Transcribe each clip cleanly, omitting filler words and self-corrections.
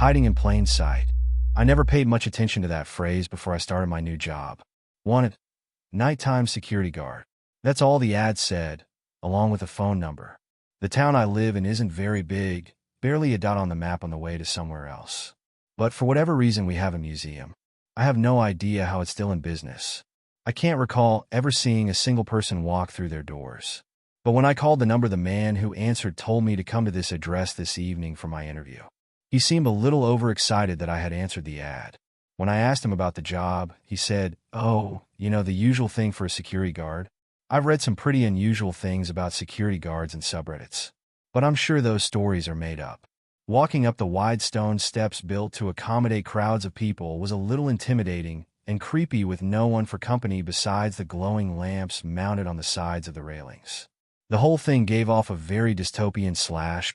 Hiding in plain sight. I never paid much attention to that phrase before I started my new job. Wanted, nighttime security guard. That's all the ad said, along with a phone number. The town I live in isn't very big, barely a dot on the map on the way to somewhere else. But for whatever reason, we have a museum. I have no idea how it's still in business. I can't recall ever seeing a single person walk through their doors. But when I called the number, the man who answered told me to come to this address this evening for my interview. He seemed a little overexcited that I had answered the ad. When I asked him about the job, he said, "Oh, the usual thing for a security guard. I've read some pretty unusual things about security guards and subreddits. But I'm sure those stories are made up." Walking up the wide stone steps built to accommodate crowds of people was a little intimidating and creepy, with no one for company besides the glowing lamps mounted on the sides of the railings. The whole thing gave off a very dystopian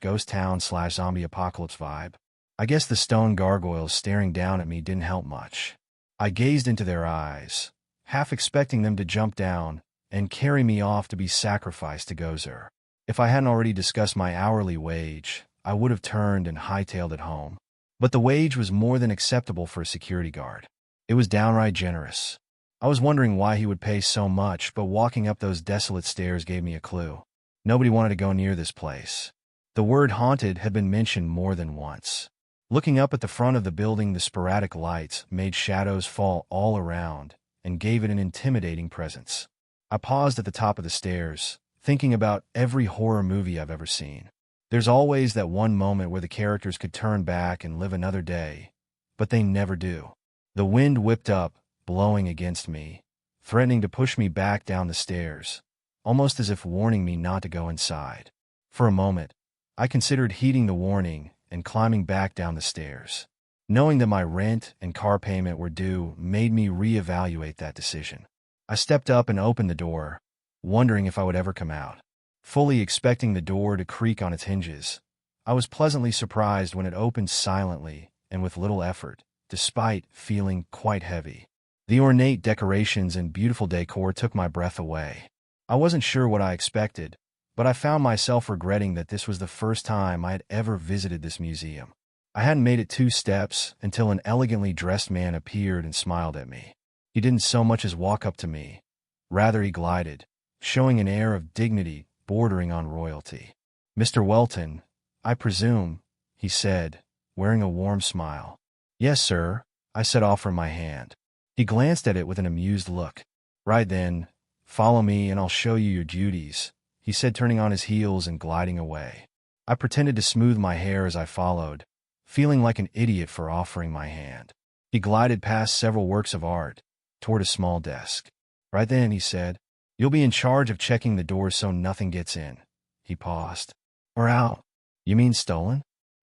/ ghost town / zombie apocalypse vibe. I guess the stone gargoyles staring down at me didn't help much. I gazed into their eyes, half expecting them to jump down and carry me off to be sacrificed to Gozer. If I hadn't already discussed my hourly wage, I would have turned and hightailed it home. But the wage was more than acceptable for a security guard. It was downright generous. I was wondering why he would pay so much, but walking up those desolate stairs gave me a clue. Nobody wanted to go near this place. The word haunted had been mentioned more than once. Looking up at the front of the building, the sporadic lights made shadows fall all around and gave it an intimidating presence. I paused at the top of the stairs, thinking about every horror movie I've ever seen. There's always that one moment where the characters could turn back and live another day, but they never do. The wind whipped up, blowing against me, threatening to push me back down the stairs, almost as if warning me not to go inside. For a moment, I considered heeding the warning and climbing back down the stairs. Knowing that my rent and car payment were due made me reevaluate that decision. I stepped up and opened the door, wondering if I would ever come out. Fully expecting the door to creak on its hinges, I was pleasantly surprised when it opened silently and with little effort, despite feeling quite heavy. The ornate decorations and beautiful decor took my breath away. I wasn't sure what I expected, but I found myself regretting that this was the first time I had ever visited this museum. I hadn't made it 2 steps until an elegantly dressed man appeared and smiled at me. He didn't so much as walk up to me. Rather, he glided, showing an air of dignity bordering on royalty. "Mr. Welton, I presume," he said, wearing a warm smile. "Yes, sir," I said, offering my hand. He glanced at it with an amused look. "Right then, follow me and I'll show you your duties," he said, turning on his heels and gliding away. I pretended to smooth my hair as I followed, feeling like an idiot for offering my hand. He glided past several works of art, toward a small desk. "Right then," he said, "you'll be in charge of checking the doors so nothing gets in." He paused. "Or out." "You mean stolen?"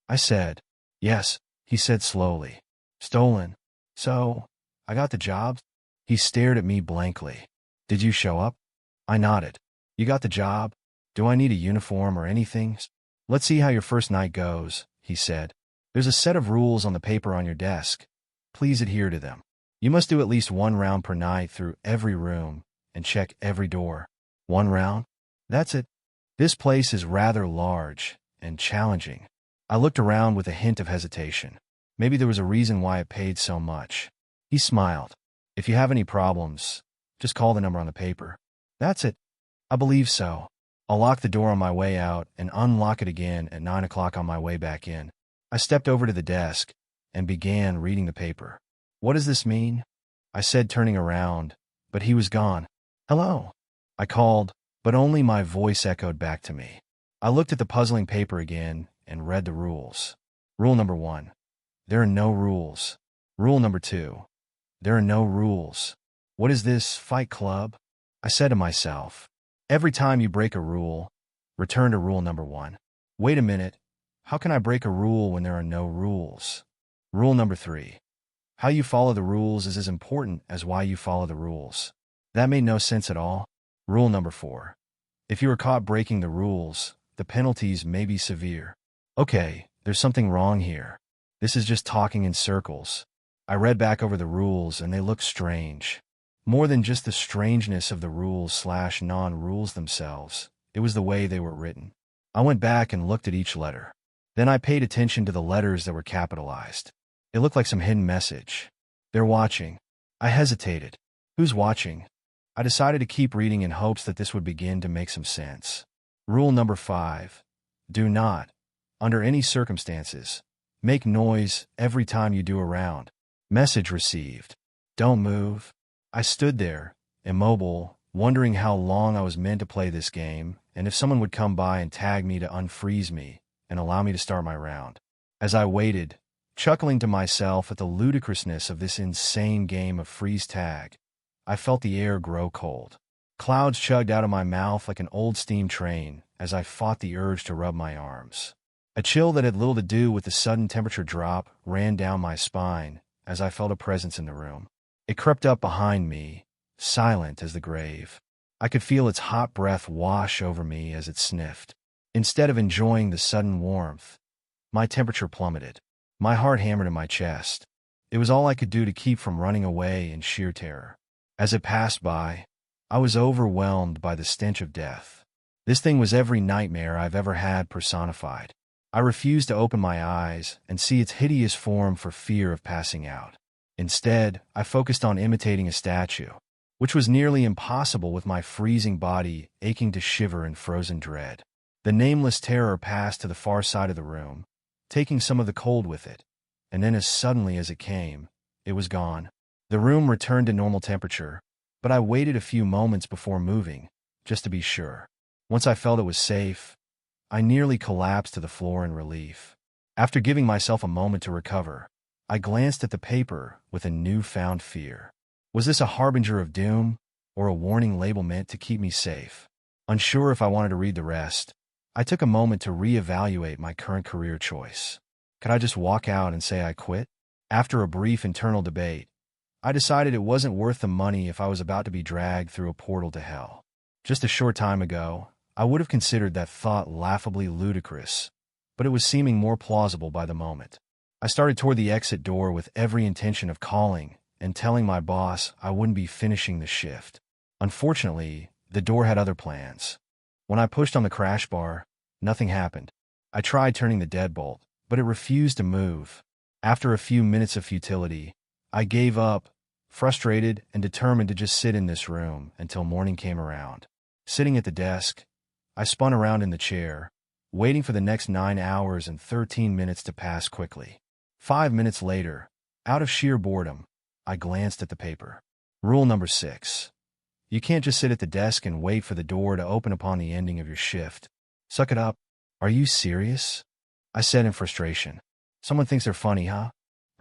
I said. "Yes," he said slowly. "Stolen. So, I got the job?" He stared at me blankly. "Did you show up?" I nodded. "You got the job? Do I need a uniform or anything?" "Let's see how your first night goes," he said. "There's a set of rules on the paper on your desk. Please adhere to them. You must do at least 1 round per night through every room and check every door." "1 round? That's it?" "This place is rather large and challenging." I looked around with a hint of hesitation. Maybe there was a reason why it paid so much. He smiled. "If you have any problems, just call the number on the paper." "That's it?" "I believe so. I'll lock the door on my way out and unlock it again at 9 o'clock on my way back in." I stepped over to the desk and began reading the paper. "What does this mean?" I said, turning around, but he was gone. "Hello," I called, but only my voice echoed back to me. I looked at the puzzling paper again and read the rules. Rule number 1. There are no rules. Rule number 2. There are no rules. What is this, Fight Club? I said to myself. Every time you break a rule, return to rule number 1. Wait a minute. How can I break a rule when there are no rules? Rule number 3. How you follow the rules is as important as why you follow the rules. That made no sense at all. Rule number 4. If you are caught breaking the rules, the penalties may be severe. Okay, there's something wrong here. This is just talking in circles. I read back over the rules and they look strange. More than just the strangeness of the rules/non-rules themselves, it was the way they were written. I went back and looked at each letter. Then I paid attention to the letters that were capitalized. It looked like some hidden message. They're watching. I hesitated. Who's watching? I decided to keep reading in hopes that this would begin to make some sense. Rule number 5. Do not, under any circumstances, make noise every time you do a round. Message received. Don't move. I stood there, immobile, wondering how long I was meant to play this game, and if someone would come by and tag me to unfreeze me and allow me to start my round. As I waited, chuckling to myself at the ludicrousness of this insane game of freeze tag, I felt the air grow cold. Clouds chugged out of my mouth like an old steam train as I fought the urge to rub my arms. A chill that had little to do with the sudden temperature drop ran down my spine as I felt a presence in the room. It crept up behind me, silent as the grave. I could feel its hot breath wash over me as it sniffed. Instead of enjoying the sudden warmth, my temperature plummeted. My heart hammered in my chest. It was all I could do to keep from running away in sheer terror. As it passed by, I was overwhelmed by the stench of death. This thing was every nightmare I've ever had personified. I refused to open my eyes and see its hideous form for fear of passing out. Instead, I focused on imitating a statue, which was nearly impossible with my freezing body aching to shiver in frozen dread. The nameless terror passed to the far side of the room, taking some of the cold with it, and then as suddenly as it came, it was gone. The room returned to normal temperature, but I waited a few moments before moving, just to be sure. Once I felt it was safe, I nearly collapsed to the floor in relief. After giving myself a moment to recover, I glanced at the paper with a newfound fear. Was this a harbinger of doom, or a warning label meant to keep me safe? Unsure if I wanted to read the rest, I took a moment to reevaluate my current career choice. Could I just walk out and say I quit? After a brief internal debate, I decided it wasn't worth the money if I was about to be dragged through a portal to hell. Just a short time ago, I would have considered that thought laughably ludicrous, but it was seeming more plausible by the moment. I started toward the exit door with every intention of calling and telling my boss I wouldn't be finishing the shift. Unfortunately, the door had other plans. When I pushed on the crash bar, nothing happened. I tried turning the deadbolt, but it refused to move. After a few minutes of futility, I gave up, frustrated and determined to just sit in this room until morning came around. Sitting at the desk, I spun around in the chair, waiting for the next 9 hours and 13 minutes to pass quickly. 5 minutes later, out of sheer boredom, I glanced at the paper. Rule number 6. You can't just sit at the desk and wait for the door to open upon the ending of your shift. Suck it up. Are you serious? I said in frustration. Someone thinks they're funny, huh?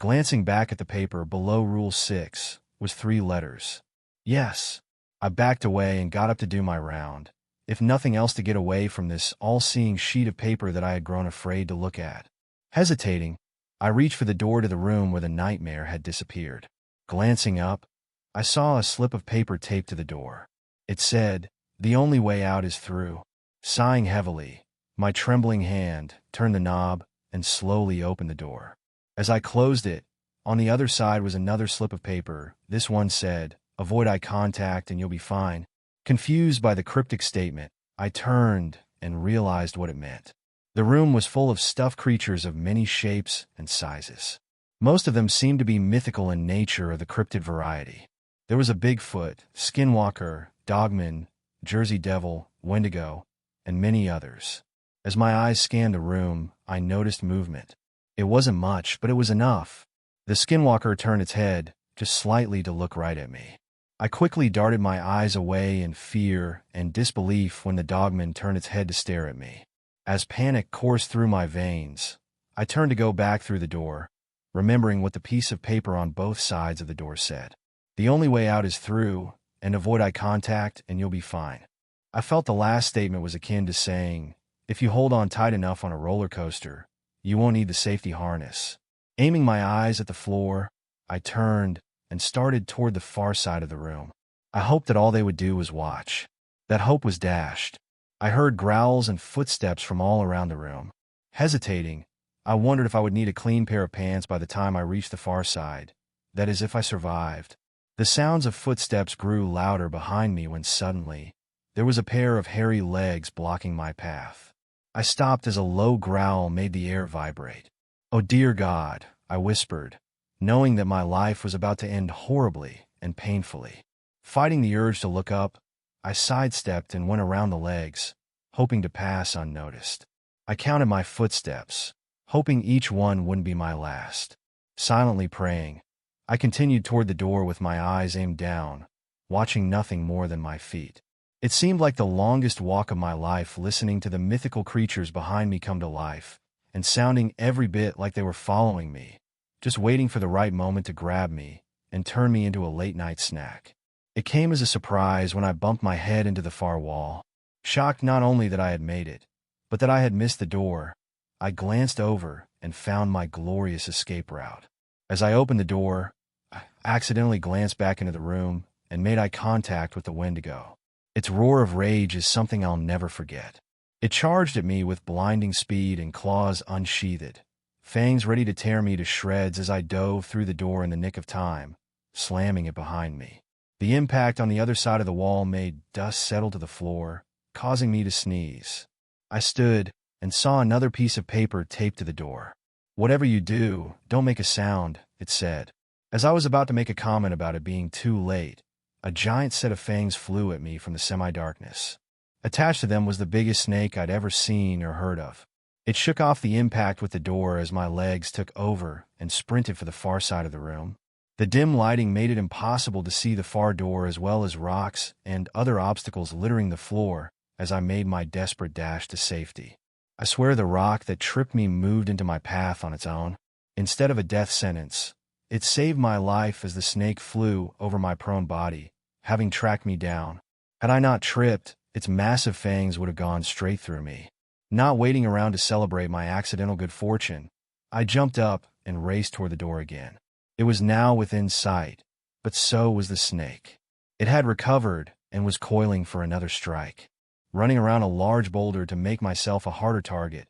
Glancing back at the paper below Rule 6 was 3 letters. Yes. I backed away and got up to do my round, if nothing else to get away from this all-seeing sheet of paper that I had grown afraid to look at. Hesitating, I reached for the door to the room where the nightmare had disappeared. Glancing up, I saw a slip of paper taped to the door. It said, "The only way out is through." Sighing heavily, my trembling hand turned the knob and slowly opened the door. As I closed it, on the other side was another slip of paper. This one said, "Avoid eye contact and you'll be fine." Confused by the cryptic statement, I turned and realized what it meant. The room was full of stuffed creatures of many shapes and sizes. Most of them seemed to be mythical in nature or the cryptid variety. There was a Bigfoot, Skinwalker, Dogman, Jersey Devil, Wendigo, and many others. As my eyes scanned the room, I noticed movement. It wasn't much, but it was enough. The Skinwalker turned its head, just slightly, to look right at me. I quickly darted my eyes away in fear and disbelief when the Dogman turned its head to stare at me. As panic coursed through my veins, I turned to go back through the door, remembering what the piece of paper on both sides of the door said. The only way out is through, and avoid eye contact and you'll be fine. I felt the last statement was akin to saying, if you hold on tight enough on a roller coaster, you won't need the safety harness. Aiming my eyes at the floor, I turned and started toward the far side of the room. I hoped that all they would do was watch. That hope was dashed. I heard growls and footsteps from all around the room. Hesitating, I wondered if I would need a clean pair of pants by the time I reached the far side. That is, if I survived. The sounds of footsteps grew louder behind me when suddenly, there was a pair of hairy legs blocking my path. I stopped as a low growl made the air vibrate. "Oh dear God," I whispered, knowing that my life was about to end horribly and painfully. Fighting the urge to look up, I sidestepped and went around the legs, hoping to pass unnoticed. I counted my footsteps, hoping each one wouldn't be my last. Silently praying, I continued toward the door with my eyes aimed down, watching nothing more than my feet. It seemed like the longest walk of my life, listening to the mythical creatures behind me come to life, and sounding every bit like they were following me, just waiting for the right moment to grab me and turn me into a late-night snack. It came as a surprise when I bumped my head into the far wall. Shocked not only that I had made it, but that I had missed the door, I glanced over and found my glorious escape route. As I opened the door, I accidentally glanced back into the room and made eye contact with the Wendigo. Its roar of rage is something I'll never forget. It charged at me with blinding speed and claws unsheathed, fangs ready to tear me to shreds as I dove through the door in the nick of time, slamming it behind me. The impact on the other side of the wall made dust settle to the floor, causing me to sneeze. I stood and saw another piece of paper taped to the door. "Whatever you do, don't make a sound," it said. As I was about to make a comment about it being too late, a giant set of fangs flew at me from the semi-darkness. Attached to them was the biggest snake I'd ever seen or heard of. It shook off the impact with the door as my legs took over and sprinted for the far side of the room. The dim lighting made it impossible to see the far door, as well as rocks and other obstacles littering the floor as I made my desperate dash to safety. I swear the rock that tripped me moved into my path on its own. Instead of a death sentence, it saved my life as the snake flew over my prone body, having tracked me down. Had I not tripped, its massive fangs would have gone straight through me. Not waiting around to celebrate my accidental good fortune, I jumped up and raced toward the door again. It was now within sight, but so was the snake. It had recovered and was coiling for another strike. Running around a large boulder to make myself a harder target,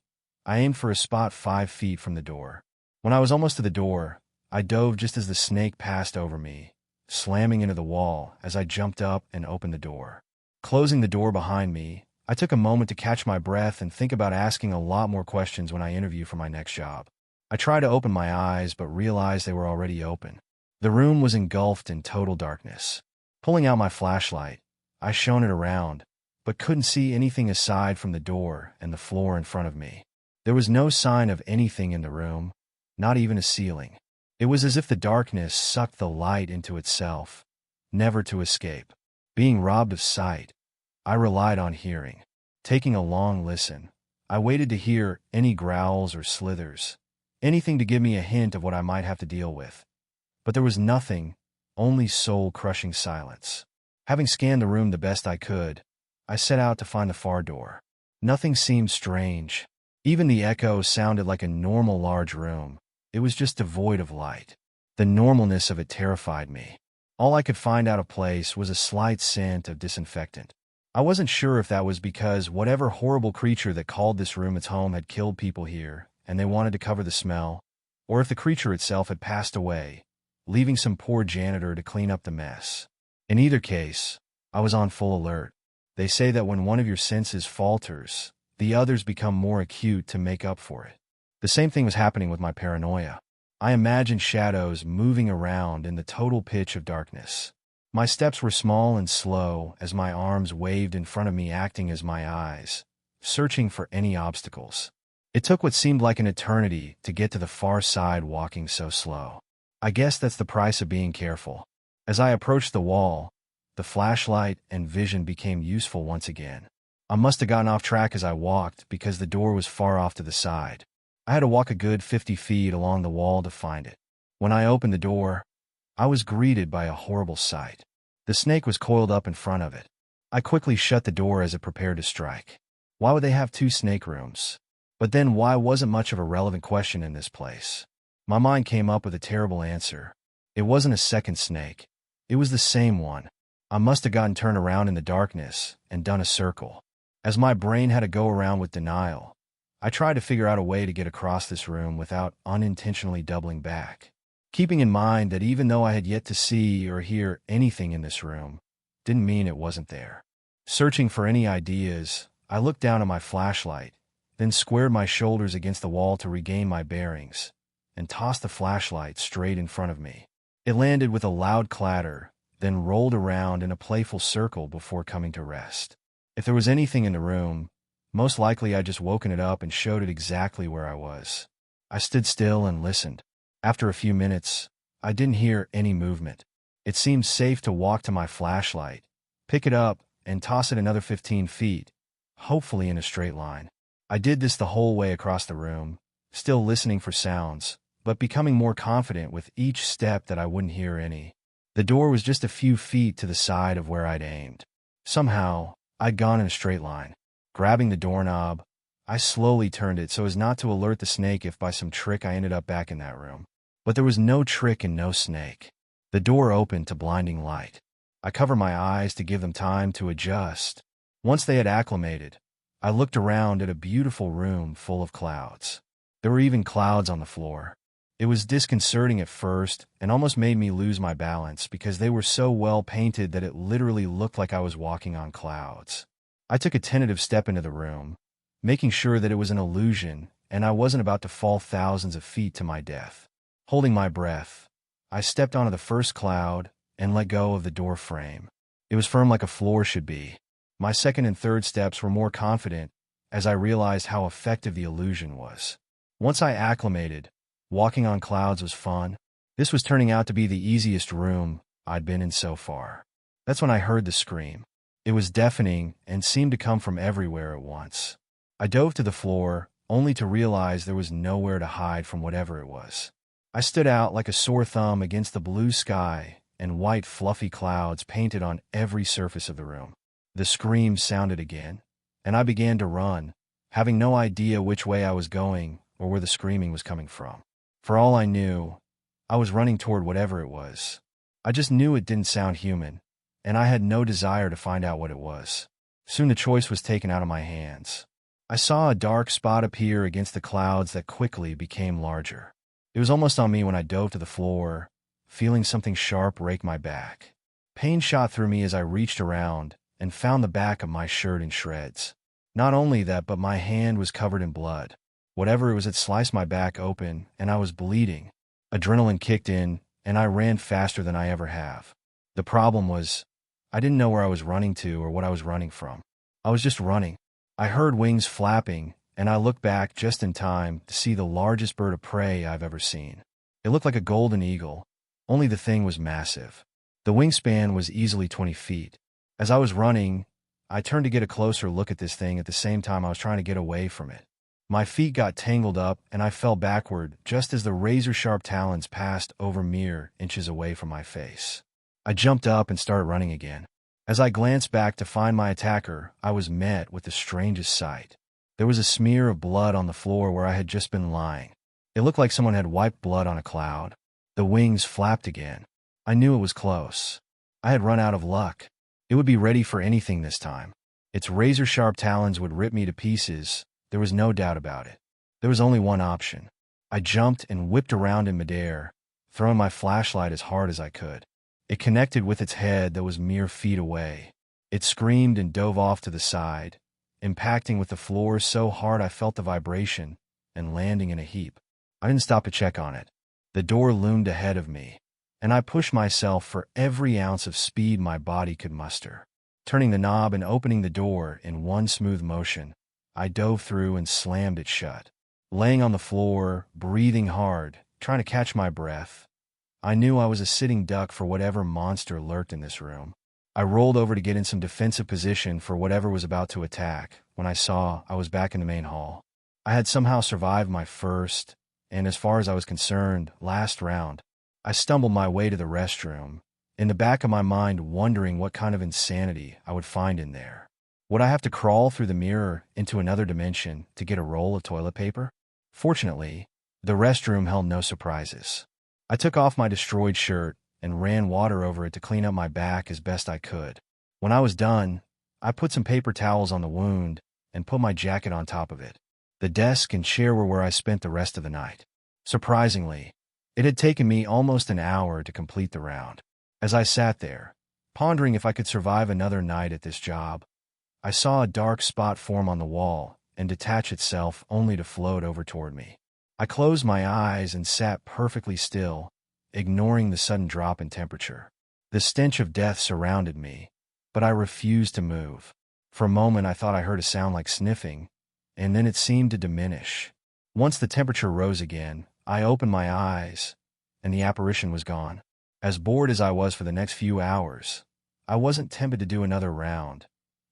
I aimed for a spot 5 feet from the door. When I was almost to the door, I dove just as the snake passed over me, slamming into the wall as I jumped up and opened the door. Closing the door behind me, I took a moment to catch my breath and think about asking a lot more questions when I interview for my next job. I tried to open my eyes but realized they were already open. The room was engulfed in total darkness. Pulling out my flashlight, I shone it around, but couldn't see anything aside from the door and the floor in front of me. There was no sign of anything in the room, not even a ceiling. It was as if the darkness sucked the light into itself, never to escape. Being robbed of sight, I relied on hearing. Taking a long listen, I waited to hear any growls or slithers, anything to give me a hint of what I might have to deal with. But there was nothing, only soul-crushing silence. Having scanned the room the best I could, I set out to find the far door. Nothing seemed strange. Even the echo sounded like a normal large room. It was just devoid of light. The normalness of it terrified me. All I could find out of place was a slight scent of disinfectant. I wasn't sure if that was because whatever horrible creature that called this room its home had killed people here, and they wanted to cover the smell, or if the creature itself had passed away, leaving some poor janitor to clean up the mess. In either case, I was on full alert. They say that when one of your senses falters, the others become more acute to make up for it. The same thing was happening with my paranoia. I imagined shadows moving around in the total pitch of darkness. My steps were small and slow as my arms waved in front of me, acting as my eyes, searching for any obstacles. It took what seemed like an eternity to get to the far side, walking so slow. I guess that's the price of being careful. As I approached the wall, the flashlight and vision became useful once again. I must have gotten off track as I walked because the door was far off to the side. I had to walk a good 50 feet along the wall to find it. When I opened the door, I was greeted by a horrible sight. The snake was coiled up in front of it. I quickly shut the door as it prepared to strike. Why would they have 2 snake rooms? But then why wasn't much of a relevant question in this place? My mind came up with a terrible answer. It wasn't a second snake. It was the same one. I must have gotten turned around in the darkness and done a circle. As my brain had to go around with denial, I tried to figure out a way to get across this room without unintentionally doubling back. Keeping in mind that even though I had yet to see or hear anything in this room, didn't mean it wasn't there. Searching for any ideas, I looked down at my flashlight then squared my shoulders against the wall to regain my bearings, and tossed the flashlight straight in front of me. It landed with a loud clatter, then rolled around in a playful circle before coming to rest. If there was anything in the room, most likely I'd just woken it up and showed it exactly where I was. I stood still and listened. After a few minutes, I didn't hear any movement. It seemed safe to walk to my flashlight, pick it up, and toss it another 15 feet, hopefully in a straight line. I did this the whole way across the room, still listening for sounds, but becoming more confident with each step that I wouldn't hear any. The door was just a few feet to the side of where I'd aimed. Somehow, I'd gone in a straight line. Grabbing the doorknob, I slowly turned it so as not to alert the snake if by some trick I ended up back in that room. But there was no trick and no snake. The door opened to blinding light. I covered my eyes to give them time to adjust. Once they had acclimated, I looked around at a beautiful room full of clouds. There were even clouds on the floor. It was disconcerting at first and almost made me lose my balance because they were so well painted that it literally looked like I was walking on clouds. I took a tentative step into the room, making sure that it was an illusion and I wasn't about to fall thousands of feet to my death. Holding my breath, I stepped onto the first cloud and let go of the door frame. It was firm like a floor should be. My second and third steps were more confident as I realized how effective the illusion was. Once I acclimated, walking on clouds was fun. This was turning out to be the easiest room I'd been in so far. That's when I heard the scream. It was deafening and seemed to come from everywhere at once. I dove to the floor, only to realize there was nowhere to hide from whatever it was. I stood out like a sore thumb against the blue sky and white fluffy clouds painted on every surface of the room. The scream sounded again, and I began to run, having no idea which way I was going or where the screaming was coming from. For all I knew, I was running toward whatever it was. I just knew it didn't sound human, and I had no desire to find out what it was. Soon the choice was taken out of my hands. I saw a dark spot appear against the clouds that quickly became larger. It was almost on me when I dove to the floor, feeling something sharp rake my back. Pain shot through me as I reached around and found the back of my shirt in shreds. Not only that, but my hand was covered in blood. Whatever it was had sliced my back open, and I was bleeding. Adrenaline kicked in, and I ran faster than I ever have. The problem was, I didn't know where I was running to or what I was running from. I was just running. I heard wings flapping, and I looked back just in time to see the largest bird of prey I've ever seen. It looked like a golden eagle, only the thing was massive. The wingspan was easily 20 feet. As I was running, I turned to get a closer look at this thing at the same time I was trying to get away from it. My feet got tangled up and I fell backward just as the razor-sharp talons passed over mere inches away from my face. I jumped up and started running again. As I glanced back to find my attacker, I was met with the strangest sight. There was a smear of blood on the floor where I had just been lying. It looked like someone had wiped blood on a cloud. The wings flapped again. I knew it was close. I had run out of luck. It would be ready for anything this time. Its razor-sharp talons would rip me to pieces. There was no doubt about it. There was only one option. I jumped and whipped around in midair, throwing my flashlight as hard as I could. It connected with its head that was mere feet away. It screamed and dove off to the side, impacting with the floor so hard I felt the vibration and landing in a heap. I didn't stop to check on it. The door loomed ahead of me, and I pushed myself for every ounce of speed my body could muster. Turning the knob and opening the door in one smooth motion, I dove through and slammed it shut. Laying on the floor, breathing hard, trying to catch my breath, I knew I was a sitting duck for whatever monster lurked in this room. I rolled over to get in some defensive position for whatever was about to attack when I saw I was back in the main hall. I had somehow survived my first, and as far as I was concerned, last round. I stumbled my way to the restroom, in the back of my mind wondering what kind of insanity I would find in there. Would I have to crawl through the mirror into another dimension to get a roll of toilet paper? Fortunately, the restroom held no surprises. I took off my destroyed shirt and ran water over it to clean up my back as best I could. When I was done, I put some paper towels on the wound and put my jacket on top of it. The desk and chair were where I spent the rest of the night. Surprisingly, it had taken me almost an hour to complete the round. As I sat there, pondering if I could survive another night at this job, I saw a dark spot form on the wall and detach itself only to float over toward me. I closed my eyes and sat perfectly still, ignoring the sudden drop in temperature. The stench of death surrounded me, but I refused to move. For a moment I thought I heard a sound like sniffing, and then it seemed to diminish. Once the temperature rose again, I opened my eyes, and the apparition was gone. As bored as I was for the next few hours, I wasn't tempted to do another round,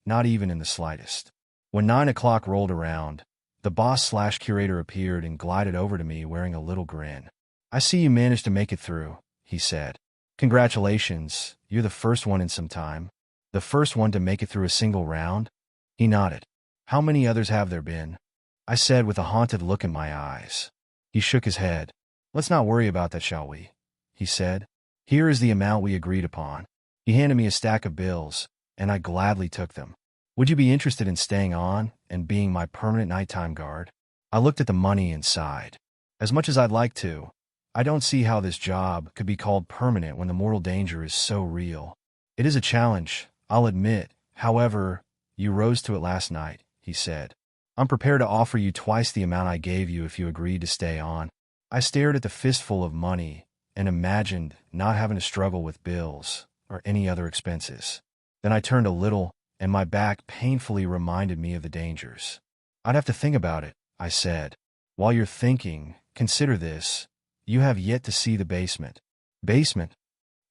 not even in the slightest. When 9 o'clock rolled around, the boss/curator appeared and glided over to me wearing a little grin. "I see you managed to make it through," he said. "Congratulations, you're the first one in some time." "The first one to make it through a single round?" He nodded. "How many others have there been?" I said with a haunted look in my eyes. He shook his head. "Let's not worry about that, shall we?" he said. "Here is the amount we agreed upon." He handed me a stack of bills, and I gladly took them. "Would you be interested in staying on and being my permanent nighttime guard?" I looked at the money and sighed. As much as I'd like to, I don't see how this job could be called permanent when the mortal danger is so real. "It is a challenge, I'll admit. However, you rose to it last night," he said. "I'm prepared to offer you twice the amount I gave you if you agreed to stay on." I stared at the fistful of money and imagined not having to struggle with bills or any other expenses. Then I turned a little, and my back painfully reminded me of the dangers. "I'd have to think about it," I said. "While you're thinking, consider this. You have yet to see the basement." "Basement?"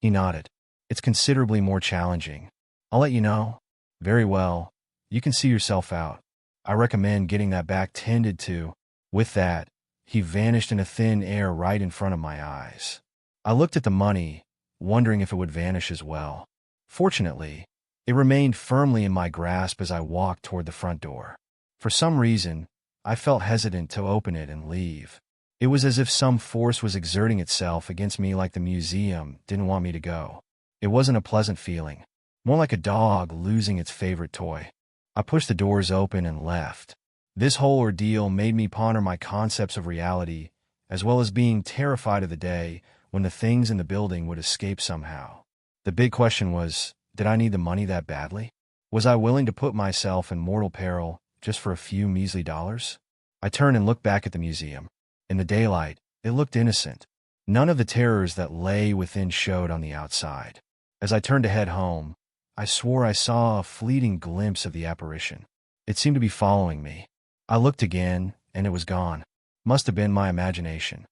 He nodded. "It's considerably more challenging. I'll let you know." "Very well. You can see yourself out. I recommend getting that back tended to." With that, he vanished in a thin air right in front of my eyes. I looked at the money, wondering if it would vanish as well. Fortunately, it remained firmly in my grasp as I walked toward the front door. For some reason, I felt hesitant to open it and leave. It was as if some force was exerting itself against me, like the museum didn't want me to go. It wasn't a pleasant feeling, more like a dog losing its favorite toy. I pushed the doors open and left. This whole ordeal made me ponder my concepts of reality, as well as being terrified of the day when the things in the building would escape somehow. The big question was, did I need the money that badly? Was I willing to put myself in mortal peril just for a few measly dollars? I turned and looked back at the museum. In the daylight, it looked innocent. None of the terrors that lay within showed on the outside. As I turned to head home, I swore I saw a fleeting glimpse of the apparition. It seemed to be following me. I looked again, and it was gone. Must have been my imagination.